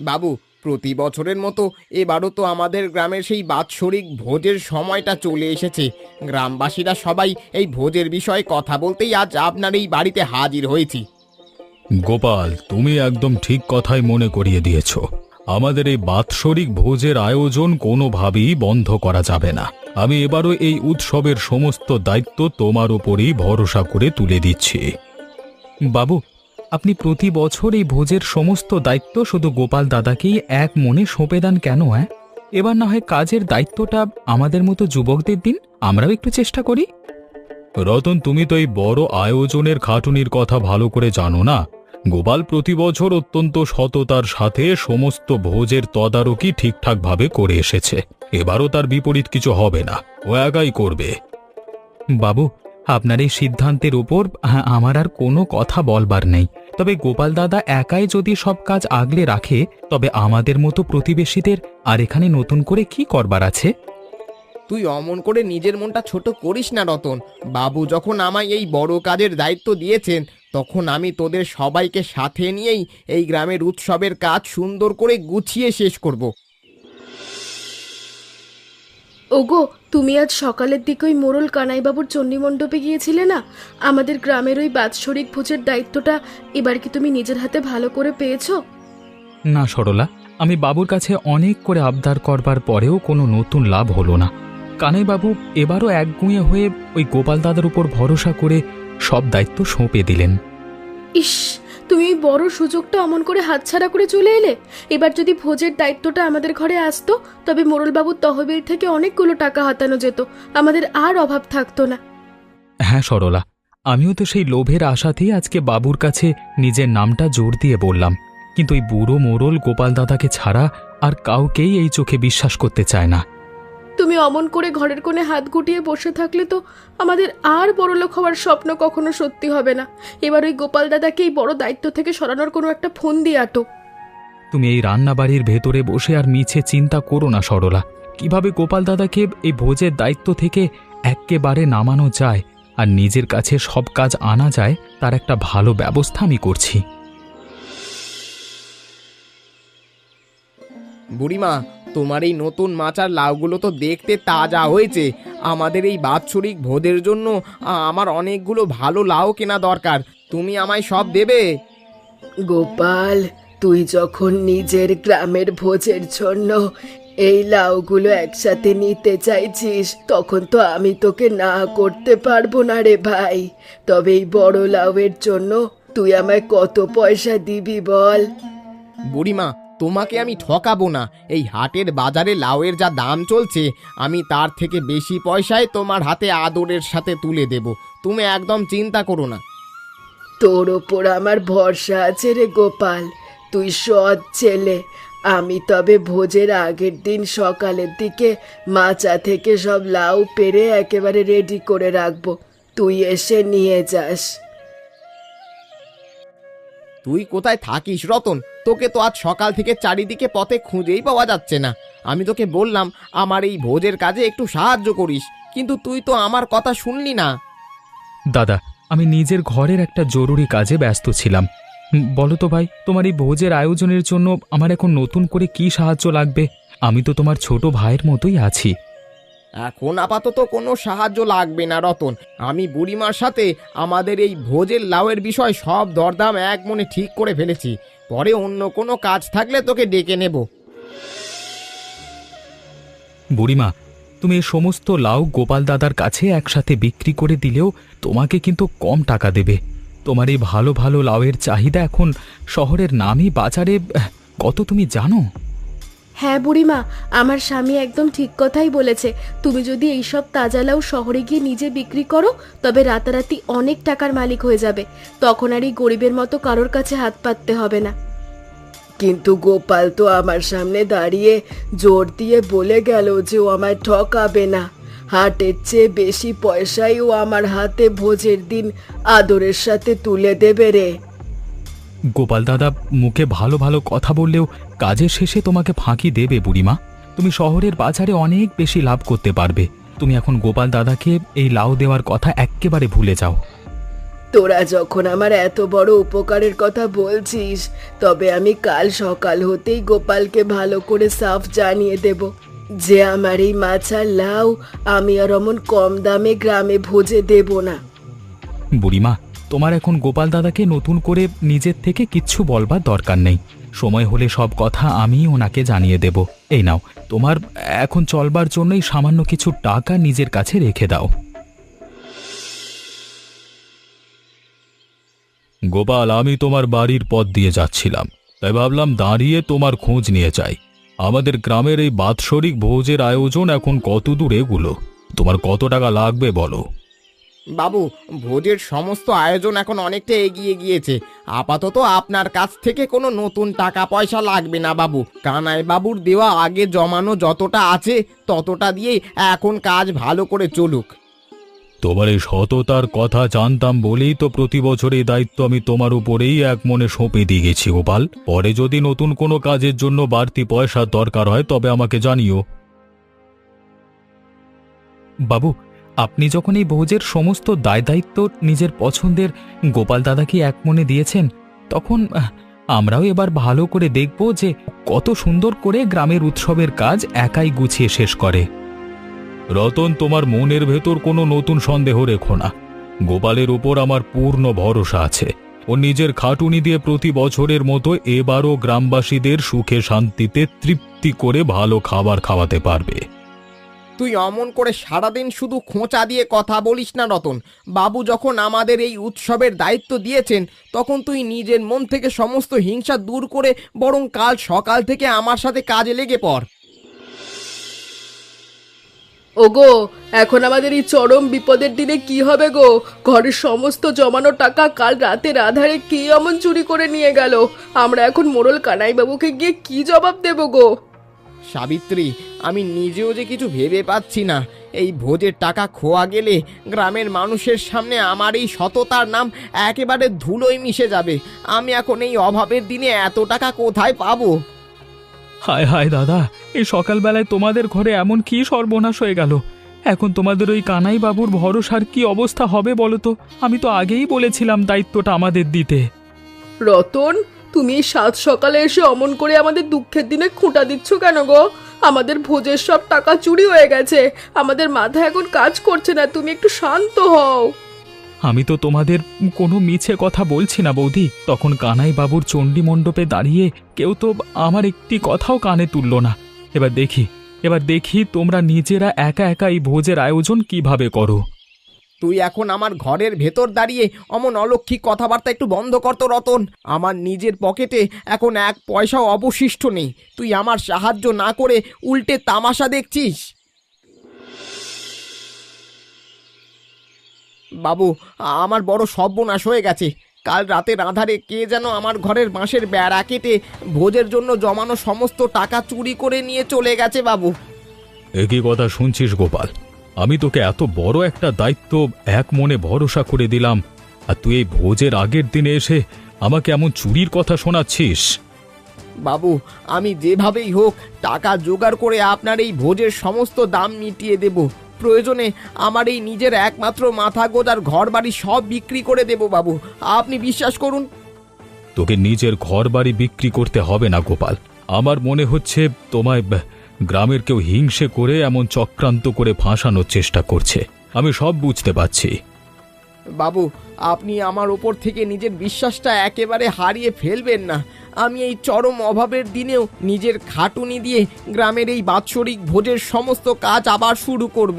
বাবু, প্রতি বছরের মতো এবারও তো আমাদের গ্রামের সেই বাৎসরিক ভোজের সময়টা চলে এসেছে। গ্রামবাসীরা সবাই এই ভোজের বিষয়ে কথা বলতেই আজ আপনার এই বাড়িতে হাজির হয়েছি। গোপাল, তুমি একদম ঠিক কথাই মনে করিয়ে দিয়েছ। আমাদের এই বাৎসরিক ভোজের আয়োজন কোনোভাবেই বন্ধ করা যাবে না। আমি এবারও এই উৎসবের সমস্ত দায়িত্ব তোমার উপরই ভরসা করে তুলে দিচ্ছি। বাবু, আপনি প্রতি বছর এই ভোজের সমস্ত দায়িত্ব শুধু গোপাল দাদাকেই এক মনে সঁপে দেন কেন? এবার না হয় কাজের দায়িত্বটা আমাদের মতো যুবকদের দিন, আমরাও একটু চেষ্টা করি। রতন, তুমি তো এই বড় আয়োজনের খাটুনির কথা ভালো করে জানো না। গোপাল প্রতি বছর অত্যন্ত সততার সাথে সমস্ত ভোজের তদারকি ঠিকঠাকভাবে করে এসেছে। এবারও তার বিপরীত কিছু হবে না, ও একাই করবে। বাবু, আপনার এই সিদ্ধান্তের উপর আমার আর কোনো কথা বলবার নেই। তবে গোপাল দাদা একাই যদি সব কাজ আগলে রাখে, তবে আমাদের মতো প্রতিবেশীদের আর এখানে নতুন করে কি করবার আছে? তুই অমন করে নিজের মনটা ছোট করিস না রতন। বাবু যখন আমায় এই বড় কাজের দায়িত্ব দিয়েছেন, তখন আমি তোদের সবাইকে সাথে নিয়েই এই গ্রামের উৎসবের কাজ সুন্দর করে গুছিয়ে শেষ করব। ওগো, তুমি আজ সকালের দিকে ওই মোড়ল কানাইবাবুর চণ্ডীমণ্ডপে গিয়েছিলে না? আমাদের গ্রামের ওই বাৎসরিক ভোজের দায়িত্বটা এবার কি তুমি নিজের হাতে ভালো করে পেয়েছো? না সরলা, আমি বাবুর কাছে অনেক করে আবদার করবার পরেও কোনো নতুন লাভ হলো না। কানাইবাবু এবারও একগুঁয়ে হয়ে ওই গোপাল দাদার উপর ভরসা করে সব দায়িত্ব সঁপে দিলেন। ইস, তুমি ওই বড় সুযোগটা অমন করে হাতছাড়া করে চলে এলে। এবার যদি ভোজের দায়িত্বটা আমাদের ঘরে আসতো, তবে মোড়লবাবুর তহবিল থেকে অনেকগুলো টাকা হাতানো যেত, আমাদের আর অভাব থাকতো না। হ্যাঁ সরলা, আমিও তো সেই লোভের আশাতেই আজকে বাবুর কাছে নিজের নামটা জোর দিয়ে বললাম। কিন্তু ওই বুড়ো মোড়ল গোপাল দাদাকে ছাড়া আর কাউকেই এই চোখে বিশ্বাস করতে চায় না। তুমি অমন করে ঘরের কোণে হাত গুটিয়ে বসে থাকলে তো আমাদের আর বড়লোক হওয়ার স্বপ্ন কখনো সত্যি হবে না। এবার ওই গোপাল দাদাকে এই বড় দায়িত্ব থেকে সরানোর কোনো একটা ফোন দিয়ে আটো। তুমি এই রান্নাবাড়ির ভেতরে বসে আর মিছে চিন্তা করো না সরলা। কিভাবে গোপাল দাদাকে এই ভোজের দায়িত্ব থেকে এক্কেবারে নামানো যায় আর নিজের কাছে সব কাজ আনা যায়, তার একটা ভালো ব্যবস্থা আমি করছি। বুড়িমা, তোমার এই নতুন মাছ আর লাউগুলো তো দেখতে তাজা হয়েছে। আমাদের এই বাৎসরিক ভোজের জন্য আমার অনেকগুলো ভালো লাউ কেনা দরকার। তুমি আমায় সব দেবে? গোপাল, তুই যখন নিজের গ্রামের ভোজের জন্য এই লাউগুলো একসাথে নিতে চাইছিস, তখন তো আমি তোকে না করতে পারবো না রে ভাই। তবে এই বড় লাউয়ের জন্য তুই আমায় কত পয়সা দিবি বল? বুড়িমা, তোমাকে আমি ঠকাবো না। এই হাটের বাজারে লাউয়ের যা দাম চলছে, আমি তার থেকে বেশি পয়সায় তোমার হাতে আদরের সাথে তুলে দেব। তুমি একদম চিন্তা করো না। তোর ওপর আমার ভরসা আছে রে গোপাল, তুই সৎ ছেলে। আমি তবে ভোজের আগের দিন সকালের দিকে মাচা থেকে সব লাউ পেড়ে একেবারে রেডি করে রাখবো, তুই এসে নিয়ে যাস। তুই কোথায় থাকিস রতন? তোকে তো আজ সকাল থেকে চারিদিকে পথে খুঁজেই পাওয়া যাচ্ছে না। আমি তোকে বললাম আমার এই ভোজের কাজে একটু সাহায্য করিস, কিন্তু তুই তো আমার কথা শুনলি না। দাদা, আমি নিজের ঘরের একটা জরুরি কাজে ব্যস্ত ছিলাম। বলো তো ভাই, তোমার এই ভোজের আয়োজনের জন্য আমার এখন নতুন করে কি সাহায্য লাগবে? আমি তো তোমার ছোট ভাইয়ের মতোই আছি। এখন আপাতত কোনো সাহায্য লাগবে না রতন। আমি বুড়িমার সাথে আমাদের এই ভোজের লাউয়ের বিষয় সব দরদাম এক মনে ঠিক করে ফেলেছি। পরে অন্য কোনো কাজ থাকলে তোকে ডেকে নেব। বুড়িমা, তুমি এই সমস্ত লাউ গোপাল দাদার কাছে একসাথে বিক্রি করে দিলেও তোমাকে কিন্তু কম টাকা দেবে। তোমার এই ভালো ভালো লাউয়ের চাহিদা এখন শহরের নামই বাজারে কত তুমি জানো? হ্যাঁ বুড়িমা, আমার স্বামী একদম ঠিক কথাই বলেছে। তুমি যদি এইসব তাজা লাউ শহরে গিয়ে নিজে বিক্রি করো, তবে রাতারাতি অনেক টাকার মালিক হয়ে যাবে। তখন আর এই গরিবের মতো কারোর কাছে হাত পাততে হবে না। কিন্তু গোপাল তো আমার সামনে দাঁড়িয়ে জোর দিয়ে বলে গেল যে ও আমায় ঠকাবে না। হাটের চেয়ে বেশি পয়সাই ও আমার হাতে ভোজের দিন আদরের সাথে তুলে দেবে রে। গোপাল দাদা মুখে ভালো ভালো কথা বললেও কাজের শেষে তোমাকে ফাঁকি দেবে বুড়িমা। তুমি শহরের বাজারে অনেক বেশি লাভ করতে পারবে। তুমি এখন গোপাল দাদাকে এই লাউ দেওয়ার কথা এক্কেবারে ভুলে যাও। তোরা যখন আমার এত বড় উপকারের কথা বলছিস, তবে আমি কাল সকাল হতেই গোপালকে ভালো করে সাফ জানিয়ে দেব যে আমার এই মাছ আর লাউ আমি আর অমন কম দামে গ্রামে ভোজে দেব না। বুড়িমা, তোমার এখন গোপাল দাদাকে নতুন করে নিজের থেকে কিচ্ছু বলবার দরকার নেই। সময় হলে সব কথা আমি ওনাকে জানিয়ে দেব। এই নাও, তোমার এখন চলবার জন্যই সামান্য কিছু টাকা নিজের কাছে রেখে দাও। গোপাল, আমি তোমার বাড়ির পথ দিয়ে যাচ্ছিলাম, তাই ভাবলাম দাঁড়িয়ে তোমার খোঁজ নিয়ে যাই। আমাদের গ্রামের এই বাৎসরিক ভোজের আয়োজন এখন কত দূর এগুলো? তোমার কত টাকা লাগবে বলো? বাবু, ভোজের সমস্ত আয়োজন এখন অনেকটা এগিয়ে গিয়েছে। আপাতত আপনার কাছ থেকে কোনো নতুন টাকা পয়সা লাগবে না বাবু। কানাই বাবুর দেওয়া আগে জমানো যতটা আছে ততটা দিয়েই এখন কাজ ভালো করে চলুক। তোমার এই সততার কথা জানতাম বলেই তো প্রতি বছর এই দায়িত্ব আমি তোমার উপরেই এক মনে সঁপে দিয়ে গেছি গোপাল। পরে যদি নতুন কোনো কাজের জন্য বাড়তি পয়সার দরকার হয় তবে আমাকে জানিও। বাবু, আপনি যখন এই ভোজের সমস্ত দায় দায়িত্ব নিজের পছন্দের গোপাল দাদাকে এক মনে দিয়েছেন, তখন আমরাও এবার ভালো করে দেখব যে কত সুন্দর করে গ্রামের উৎসবের কাজ একাই গুছিয়ে শেষ করে। রতন, তোমার মনের ভেতর কোনো নতুন সন্দেহ রেখো না। গোপালের উপর আমার পূর্ণ ভরসা আছে। ও নিজের খাটুনি দিয়ে প্রতি বছরের মতো এবারও গ্রামবাসীদের সুখে শান্তিতে তৃপ্তি করে ভালো খাবার খাওয়াতে পারবে। তুই অমন করে সারাদিন শুধু খোঁচা দিয়ে কথা বলিস না রতন। বাবু যখন আমাদের এই উৎসবের দায়িত্ব দিয়েছেন, তখন তুই নিজের মন থেকে সমস্ত হিংসা দূর করে বরং কাল সকাল থেকে আমার সাথে কাজে লেগে পড়। ওগো, এখন আমাদের এই চরম বিপদের দিনে কি হবে গো? ঘরের সমস্ত জমানো টাকা কাল রাতের আধারে কে অমন চুরি করে নিয়ে গেল? আমরা এখন মোড়ল কানাই বাবুকে গিয়ে কি জবাব দেব গো? সাবিত্রী, আমি নিজেও যে কিছু ভেবে পাচ্ছি না। এই ভোজের টাকা খোয়া গেলে গ্রামের মানুষের সামনে আমার এই সততার নাম একেবারে ধুলোয় মিশে যাবে। আমি এখন এই অভাবের দিনে এত টাকা কোথায় পাবো? হায় হায় দাদা, এই সকালবেলায় তোমাদের ঘরে এমন কি সর্বনাশ হয়ে গেল? এখন তোমাদের ওই কানাই বাবুর ভরসার কি অবস্থা হবে বলো তো? আমি তো আগেই বলেছিলাম দায়িত্বটা আমাদের দিতে। রতন, তুমি এই সাত সকালে এসে অমন করে আমাদের দুঃখের দিনে খুঁটা দিচ্ছ কেন গো? আমাদের ভোজের সব টাকা চুরি হয়ে গেছে, আমাদের মাথা এখন কাজ করছে না। তুমি একটু শান্ত হও। আমি তো তোমাদের কোনো মিছে কথা বলছি না বৌদি। তখন কানাই বাবুর চণ্ডী মণ্ডপে দাঁড়িয়ে কেউ তো আমার একটি কথাও কানে তুলল না। এবার দেখি তোমরা নিজেরা একা একা এই ভোজের আয়োজন কিভাবে করো। তুই এখন আমার ঘরের ভেতর দাঁড়িয়ে অমন অলক্ষী কথাবার্তা একটু বন্ধ কর তো রতন। আমার নিজের পকেটে এখন এক পয়সাও অবশিষ্ট নেই। তুই আমার সাহায্য না করে উল্টে তামাশা দেখছিস। বাবু, আমার বড় সর্বনাশ হয়ে গেছে। কাল রাতের আঁধারে কে যেন আমার ঘরের বাঁশের বেড়া কেটে ভোজের জন্য জমানো সমস্ত টাকা চুরি করে নিয়ে চলে গেছে বাবু। একই কথা শুনছিস গোপাল? আমি তোকে এত বড় একটা দায়িত্ব এক মনে ভরসা করে দিলাম, আর তুই এই ভোজের আগের দিনে এসে আমাকে এমন চুরির কথা শোনাচ্ছিস? বাবু, আমি যেভাবেই হোক টাকা জোগাড় করে আপনার এই ভোজের সমস্ত দাম মিটিয়ে দেব। প্রয়োজনে আমার এই নিজের একমাত্র মাথা গোজার ঘর বাড়ি সব বিক্রি করে দেব বাবু, আপনি বিশ্বাস করুন। তোকে নিজের ঘর বাড়ি বিক্রি করতে হবে না গোপাল। আমার মনে হচ্ছে তোমায় গ্রামের কেউ হিংসে করে এমন চক্রান্ত করে ফাঁসানোর চেষ্টা করছে। আমি সব বুঝতে পারছি। বাবু, আপনি আমার ওপর থেকে নিজের বিশ্বাসটা একেবারে হারিয়ে ফেলবেন না। আমি এই চরম অভাবের দিনেও নিজের খাটুনি দিয়ে গ্রামের এই বাৎসরিক ভোজের সমস্ত কাজ আবার শুরু করব।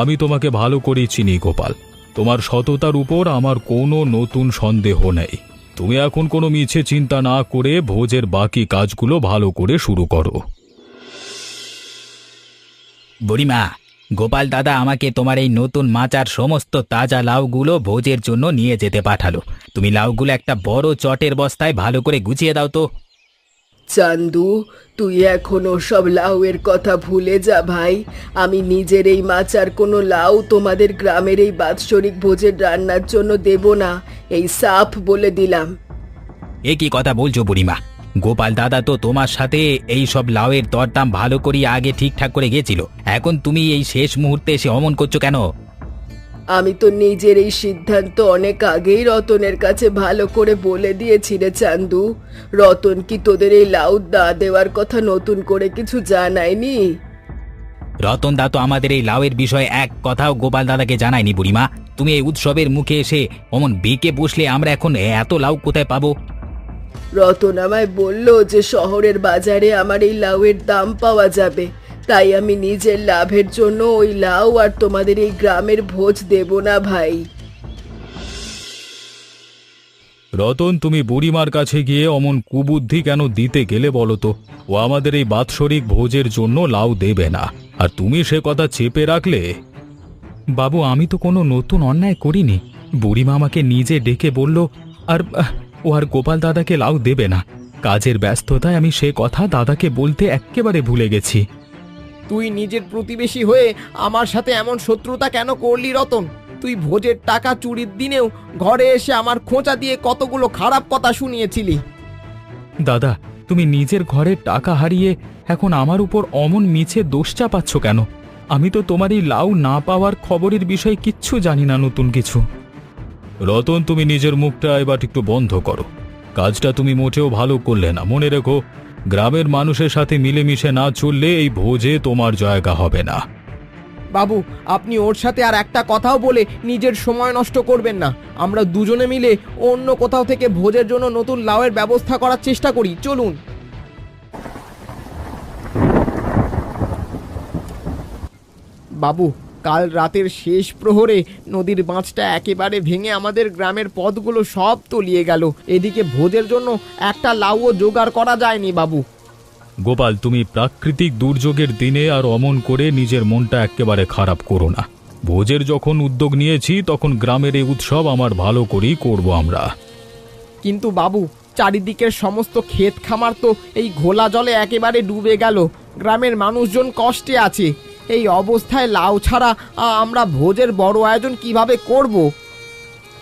আমি তোমাকে ভালো করেই চিনি গোপাল। তোমার সততার উপর আমার কোনো নতুন সন্দেহ নেই। তুমি এখন কোনো মিছে চিন্তা না করে ভোজের বাকি কাজগুলো ভালো করে শুরু করো। বুড়িমা, গোপাল দাদা আমাকে তোমার এই নতুন মাচার সমস্ত তাজা লাউগুলো ভোজের জন্য নিয়ে যেতে পাঠালো। তুমি লাউগুলো একটা বড় চটের বস্তায় ভালো করে গুছিয়ে দাও তো। চান্দু, তুই এখনো সব লাউয়ের কথা ভুলে যা ভাই। আমি নিজের এই মাচার কোনো লাউ তোমাদের গ্রামের এই বাৎসরিক ভোজের রান্নার জন্য দেব না, এই সাফ বলে দিলাম। এ কি কথা বলছো বুড়িমা? গোপাল দাদা তো তোমার সাথে এই সব লাউয়ের দরদাম ভালো করিয়ে আগে ঠিকঠাক করে গেছিল। এখন তুমি এই শেষ মুহূর্তে এসে অমন করছো কেন? আমি তো নিজের এই সিদ্ধান্ত অনেক আগেই রতনের কাছে ভালো করে বলে দিয়েছি রে চান্দু। রতন কি তোদের এই লাউ দেওয়ার কথা নতুন করে কিছু জানায়নি? রতন দা তো আমাদের এই লাউয়ের বিষয়ে এক কথাও গোপাল দাদাকে জানায়নি বুড়িমা। তুমি এই উৎসবের মুখে এসে অমন বেঁকে বসলে আমরা এখন এত লাউ কোথায় পাবো? রতন আমায় বলল যে শহরের বাজারে আমার এই লাউয়ের দাম পাওয়া যাবে, তাই আমি নিজের লাভের জন্য ওই লাউ আর তোমাদের এই গ্রামের ভোজ দেব না ভাই। রতন, তুমি বুড়িমার কাছে গিয়ে অমন কুবুদ্ধি কেন দিতে গেলে বলো তো? ও আমাদের এই বাৎসরিক ভোজের জন্য লাউ দেবে না, আর তুমি সে কথা চেপে রাখলে। বাবু, আমি তো কোনো নতুন অন্যায় করিনি। বুড়িমা আমাকে নিজে ডেকে বলল, আর ও আর গোপাল দাদাকে লাউ দেবে না। কাজের ব্যস্ততায় আমি সে কথা দাদাকে বলতে এক্কেবারে ভুলে গেছি। তুই নিজের প্রতিবেশী হয়ে আমার সাথে এমন শত্রুতা কেন করলি রতন? তুই ভোজের টাকা চুরির দিনেও ঘরে এসে আমার খোঁচা দিয়ে কতগুলো খারাপ কথা শুনিয়েছিলি। দাদা, তুমি নিজের ঘরের টাকা হারিয়ে এখন আমার উপর অমন মিছে দোষ চাপাচ্ছ কেন? আমি তো তোমার এই লাউ না পাওয়ার খবরের বিষয়ে কিচ্ছু জানি না নতুন কিছু। রতন, তুমি নিজের মুখটা এবার একটু বন্ধ করো। কাজটা তুমি মোটেও ভালো করলে না। মনে রেখো, গ্রামের মানুষের সাথে মিলেমিশে না চললে এই ভোজে তোমার জায়গা হবে না। বাবু, আপনি ওর সাথে আর একটা কথাও বলে নিজের সময় নষ্ট করবেন না। আমরা দুজনে মিলে অন্য কোথাও থেকে ভোজের জন্য নতুন লাউয়ের ব্যবস্থা করার চেষ্টা করি। চলুন। বাবু, কাল রাতের শেষ প্রহরে নদীর বাঁধটা একেবারে ভেঙে আমাদের গ্রামের পথগুলো সব তলিয়ে গেল। এদিকে ভোজের জন্য একটা লাউও জোগাড় করা যায়নি বাবু। গোপাল, তুমি প্রাকৃতিক দুর্যোগের দিনে আর অমন করে নিজের মনটা একেবারে খারাপ করো না। ভোজের যখন উদ্যোগ নিয়েছি তখন গ্রামের এই উৎসব আমার ভালো করেই করব আমরা। কিন্তু বাবু, চারিদিকের সমস্ত ক্ষেত খামার তো এই ঘোলা জলে একেবারে ডুবে গেল। গ্রামের মানুষজন কষ্টে আছে। এই অবস্থায় লাউ ছাড়া আমরা ভোজের বড় আয়োজন কিভাবে করব?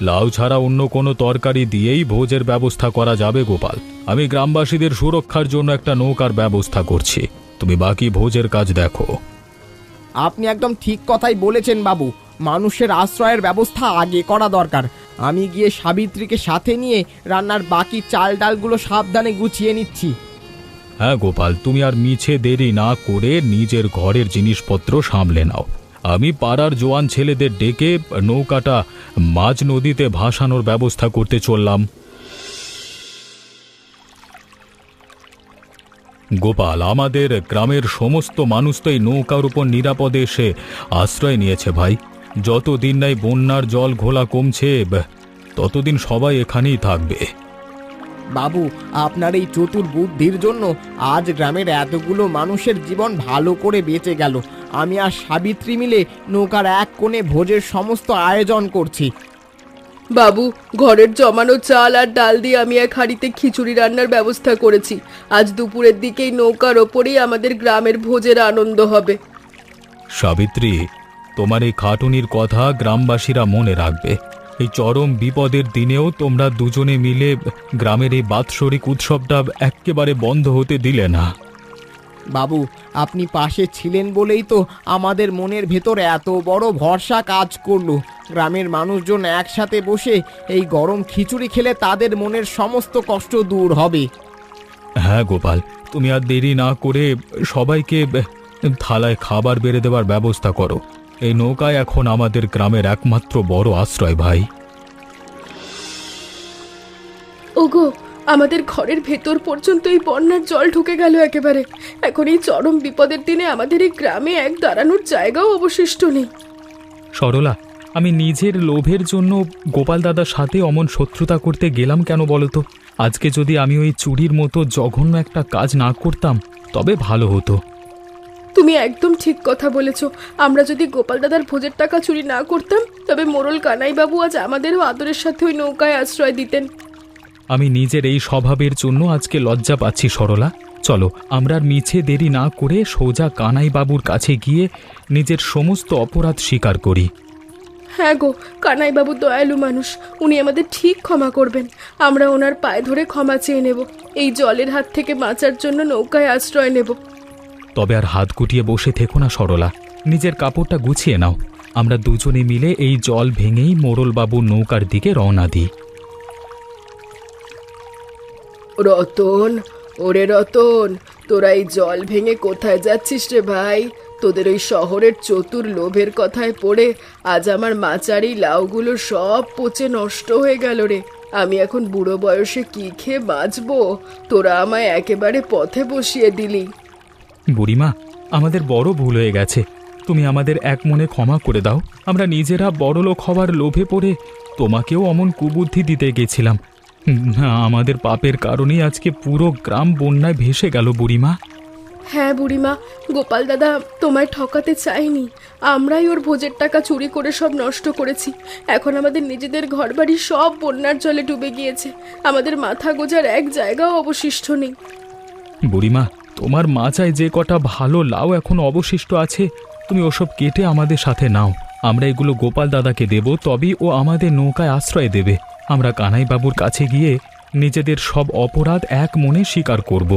লাউ ছাড়া অন্য কোনো তরকারি দিয়েই ভোজের ব্যবস্থা করা যাবে গোপাল। আমি গ্রামবাসীদের সুরক্ষার জন্য একটা নৌকার ব্যবস্থা করছি। তুমি বাকি ভোজের কাজ দেখো। আপনি একদম ঠিক কথাই বলেছেন বাবু। মানুষের আশ্রয়ের ব্যবস্থা আগে করা দরকার। আমি গিয়ে সাবিত্রীকে সাথে নিয়ে রান্নার বাকি চাল ডালগুলো সাবধানে গুছিয়ে নিচ্ছি। হ্যাঁ গোপাল, তুমি আর মিছে দেরি না করে নিজের ঘরের জিনিসপত্র সামলে নাও। আমি পাড়ার জোয়ান ছেলেদের ডেকে নৌকাটা মাঝ নদীতে ভাসানোর ব্যবস্থা করতে চললাম। গোপাল, আমাদের গ্রামের সমস্ত মানুষ তো এই নৌকার উপর নিরাপদে এসে আশ্রয় নিয়েছে ভাই। যতদিন নাই বন্যার জল ঘোলা কমছে ততদিন সবাই এখানেই থাকবে। বাবু, আপনার এই চতুর বুদ্ধির জন্য আজ গ্রামের এতগুলো মানুষের জীবন ভালো করে বেঁচে গেল। আমি আর সাবিত্রী মিলে নৌকার এক কোণে ভোজের সমস্ত আয়োজন করছি। বাবু, ঘরের জমানো চাল আর ডাল দিয়ে আমি এক হাঁড়িতে খিচুড়ি রান্নার ব্যবস্থা করেছি। আজ দুপুরের দিকেই নৌকার ওপরেই আমাদের গ্রামের ভোজের আনন্দ হবে। সাবিত্রী, তোমার এই খাটুনির কথা গ্রামবাসীরা মনে রাখবে। এই চরম বিপদের দিনেও তোমরা দুজনে মিলে গ্রামের এই বাৎসরিক উৎসবটা একেবারে বন্ধ হতে দিলে না। বাবু, আপনি পাশে ছিলেন বলেই তো আমাদের মনের ভেতর এত বড় ভরসা কাজ করলো। গ্রামের মানুষজন একসাথে বসে এই গরম খিচুড়ি খেলে তাদের মনের সমস্ত কষ্ট দূর হবে। হ্যাঁ গোপাল, তুমি আর দেরি না করে সবাইকে থালায় খাবার বেড়ে দেওয়ার ব্যবস্থা করো। এই নৌকায় এখন আমাদের গ্রামের একমাত্র বড় আশ্রয় ভাই। ওগো, আমাদের ঘরের ভেতর পর্যন্ত এই বন্যার জল ঢুকে গেল একেবারে। এখন এই চরম বিপদের দিনে আমাদের এই গ্রামে এক দাঁড়ানোর জায়গাও অবশিষ্ট নেই। সরলা, আমি নিজের লোভের জন্য গোপাল দাদার সাথে অমন শত্রুতা করতে গেলাম কেন বলতো? আজকে যদি আমি ওই চুরির মতো জঘন্য একটা কাজ না করতাম তবে ভালো হতো। তুমি একদম ঠিক কথা বলেছ। আমরা যদি গোপাল দাদার ভোজের টাকা চুরি না করতাম তবে মোড়ল কানাই বাবু আজ আমাদেরও আদরের সাথে ওই নৌকায় আশ্রয় দিতেন। আমি নিজের এই স্বভাবের জন্য আজকে লজ্জা পাচ্ছি সরলা। চলো, আমরা আর মিছে দেরি না করে সোজা কানাই বাবুর কাছে গিয়ে নিজের সমস্ত অপরাধ স্বীকার করি। হ্যাঁ গো, কানাই বাবু দয়ালু মানুষ, উনি আমাদের ঠিক ক্ষমা করবেন। আমরা ওনার পায়ে ধরে ক্ষমা চেয়ে নেব। এই জলের হাত থেকে বাঁচার জন্য নৌকায় আশ্রয় নেব। তবে আর হাত গুটিয়ে বসে থেকো না সরলা, নিজের কাপড়টা গুছিয়ে নাও। আমরা দুজনে মিলে এই জল ভেঙেই মোড়লবাবুর নৌকার দিকে রওনা দিই। রতন, ওরে রতন, তোরা এই জল ভেঙে কোথায় যাচ্ছিস রে ভাই? তোদের ওই শহরের চতুর লোভের কথায় পড়ে আজ আমার মাচারি লাউগুলো সব পচে নষ্ট হয়ে গেল রে। আমি এখন বুড়ো বয়সে কি খেয়ে বাঁচবো? তোরা আমায় একেবারে পথে বসিয়ে দিলি। বুড়িমা, আমাদের বড় ভুল হয়ে গেছে, তুমি আমাদের এক মনে ক্ষমা করে দাও। আমরা নিজেরা বড়লোক হওয়ার লোভে পড়ে তোমাকেও অমন কুবুদ্ধি দিতে গেছিলাম। আমাদের পাপের কারণেই আজকে পুরো গ্রাম বন্যায় ভেসে গেল বুড়িমা। হ্যাঁ বুড়িমা, গোপাল দাদা তোমায় ঠকাতে চাইনি। আমরাই ওর ভোজের টাকা চুরি করে সব নষ্ট করেছি। এখন আমাদের নিজেদের ঘরবাড়ি সব বন্যার জলে ডুবে গিয়েছে। আমাদের মাথা গোজার এক জায়গাও অবশিষ্ট নেই। বুড়িমা, তোমার মাচায় যে কটা ভালো লাউ এখন অবশিষ্ট আছে, তুমি ওসব কেটে আমাদের সাথে নাও। আমরা এগুলো গোপাল দাদাকে দেব, তবেই ও আমাদের নৌকায় আশ্রয় দেবে। আমরা কানাই বাবুর কাছে গিয়ে নিজেদের সব অপরাধ এক মনে স্বীকার করব।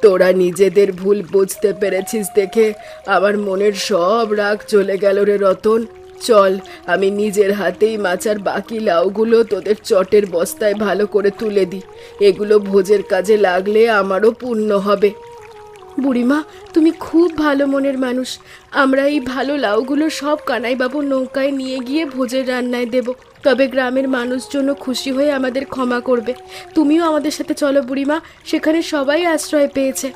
তোরা নিজেদের ভুল বুঝতে পেরেছিস দেখে আমার মনের সব রাগ চলে গেল রে রতন। চল, আমি নিজের হাতেই মাচার বাকি লাউগুলো তোদের চটের বস্তায় ভালো করে তুলে দিই। এগুলো ভোজের কাজে লাগলে আমারও পুণ্য হবে। বুড়িমা, তুমি খুব ভালো মনের মানুষ। আমরা এই ভালো লাউগুলো সব কানাইবাবুর নৌকায় নিয়ে গিয়ে ভোজের রান্নায় দেব। তবে গ্রামের মানুষজন খুশি হয়ে আমাদের ক্ষমা করবে। তুমিও আমাদের সাথে চলো বুড়িমা, সেখানে সবাই আশ্রয় পেয়েছে।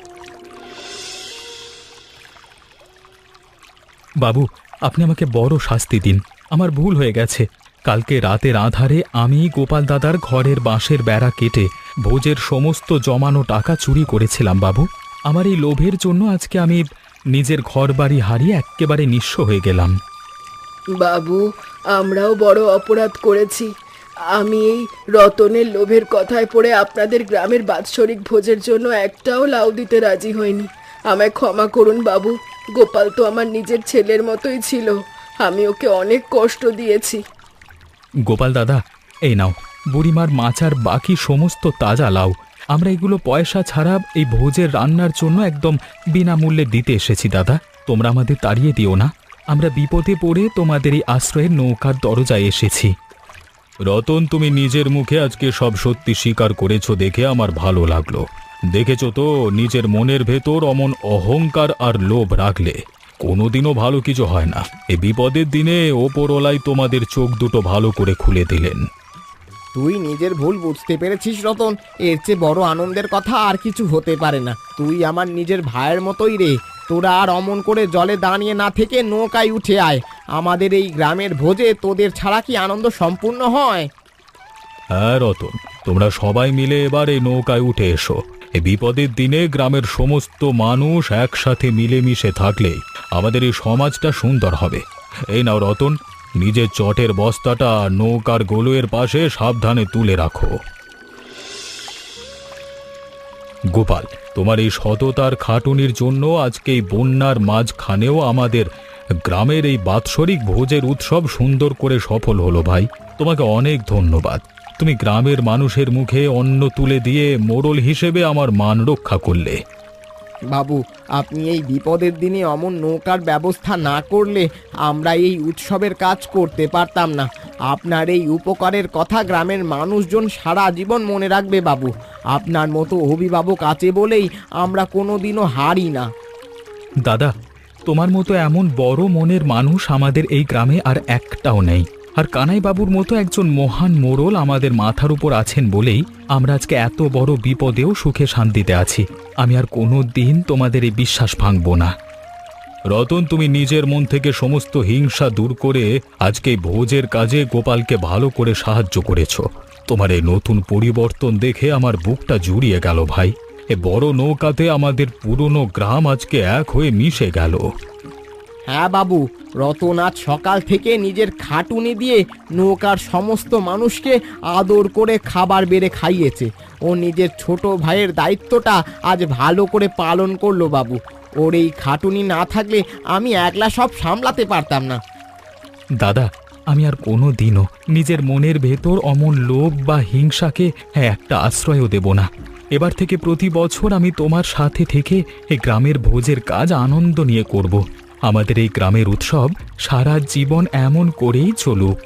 বাবু, আপনি আমাকে বড় শাস্তি দিন। আমার ভুল হয়ে গেছে। কালকে রাতের আঁধারে আমি গোপাল দাদার ঘরের বাঁশের বেড়া কেটে ভোজের সমস্ত জমানো টাকা চুরি করেছিলাম বাবু। আমার এই লোভের জন্য আজকে আমি নিজের ঘরবাড়ি হারিয়ে এক্কেবারে নিঃস্ব হয়ে গেলাম। বাবু, আমরাও বড় অপরাধ করেছি। আমি এই রতনের লোভের কথায় পড়ে আপনাদের গ্রামের বাৎসরিক ভোজের জন্য একটাও লাউ দিতে রাজি হইনি। আমায় ক্ষমা করুন বাবু। গোপাল তো আমার নিজের ছেলের মতোই ছিল। আমি ওকে অনেক কষ্ট দিয়েছি। গোপাল দাদা, এই নাও বুড়িমার মাচার বাকি সমস্ত তাজা লাউ। আমরা এগুলো পয়সা ছাড়া এই ভোজের রান্নার জন্য একদম বিনামূল্যে দিতে এসেছি দাদা। তোমরা আমাদের তাড়িয়ে দিও না। আমরা বিপদে পড়ে তোমাদের এই আশ্রয়ের নৌকার দরজায় এসেছি। রতন, তুমি নিজের মুখে আজকে সব সত্যি স্বীকার করেছো দেখে আমার ভালো লাগলো। দেখেছো তো, নিজের মনের ভেতর অমন অহংকার আর লোভ রাখলে কোনোদিনও ভালো কিছু হয় না। এই বিপদের দিনে ওপরওয়ালাই তোমাদের চোখ দুটো ভালো করে খুলে দিলেন। তুই নিজের ভুল বুঝতে পেরেছিস রতন, এর চেয়ে বড় আনন্দের কথা আর কিছু হতে পারে না। তুই আমার নিজের ভাইয়ের মতোই রে। তোরা আর অমন করে জলে দাঁড়িয়ে না থেকে নৌকায় উঠে আয়। আমাদের এই গ্রামের ভোজে তোদের ছাড়া কি আনন্দ সম্পূর্ণ হয়? হ্যাঁ রতন, তোমরা সবাই মিলে এবার এই নৌকায় উঠে এসো। এই বিপদের দিনে গ্রামের সমস্ত মানুষ একসাথে মিলেমিশে থাকলেই আমাদের এই সমাজটা সুন্দর হবে। এই নাও রতন, নিজের চটের বস্তাটা নৌকার গোলুয়ের পাশে সাবধানে তুলে রাখো। গোপাল, তোমার এই সততার খাটুনির জন্য আজকে এই বন্যার মাঝখানেও আমাদের গ্রামের এই বাৎসরিক ভোজের উৎসব সুন্দর করে সফল হলো ভাই। তোমাকে অনেক ধন্যবাদ। তুমি গ্রামের মানুষের মুখে অন্ন তুলে দিয়ে মোড়ল হিসেবে আমার মান রক্ষা করলে। বাবু, আপনি এই বিপদের দিনে অমন নৌকার ব্যবস্থা না করলে আমরা এই উৎসবের কাজ করতে পারতাম না। আপনার এই উপকারের কথা গ্রামের মানুষজন সারা জীবন মনে রাখবে বাবু। আপনার মতো অভিভাবক আছে বলেই আমরা কোনোদিনও হারি না। দাদা, তোমার মতো এমন বড় মনের মানুষ আমাদের এই গ্রামে আর একটাও নেই। আর কানাইবাবুর মতো একজন মহান মোড়ল আমাদের মাথার উপর আছেন বলেই আমরা আজকে এত বড় বিপদেও সুখে শান্তিতে আছি। আমি আর কোনো দিন তোমাদের এই বিশ্বাস ভাঙব না। রতন, তুমি নিজের মন থেকে সমস্ত হিংসা দূর করে আজকে ভোজের কাজে গোপালকে ভালো করে সাহায্য করেছ। তোমার এই নতুন পরিবর্তন দেখে আমার বুকটা জুড়িয়ে গেল ভাই। এ বড় নৌকাতে আমাদের পুরনো গ্রাম আজকে এক হয়ে মিশে গেল। হ্যাঁ বাবু, রতন আজ সকাল থেকে নিজের খাটুনি দিয়ে নৌকার সমস্ত মানুষকে আদর করে খাবার বেড়ে খাইয়েছে। ও নিজের ছোট ভাইয়ের দায়িত্বটা আজ ভালো করে পালন করলো বাবু। ওর এই খাটুনি না থাকলে আমি একলা সব সামলাতে পারতাম না। দাদা, আমি আর কোনো দিনও নিজের মনের ভেতর অমন লোভ বা হিংসাকে একটা আশ্রয়ও দেব না। এবার থেকে প্রতি বছর আমি তোমার সাথে থেকে এই গ্রামের ভোজের কাজ আনন্দ নিয়ে করব। আমাদের এই গ্রামের উৎসব সারা জীবন এমন করেই চলুক।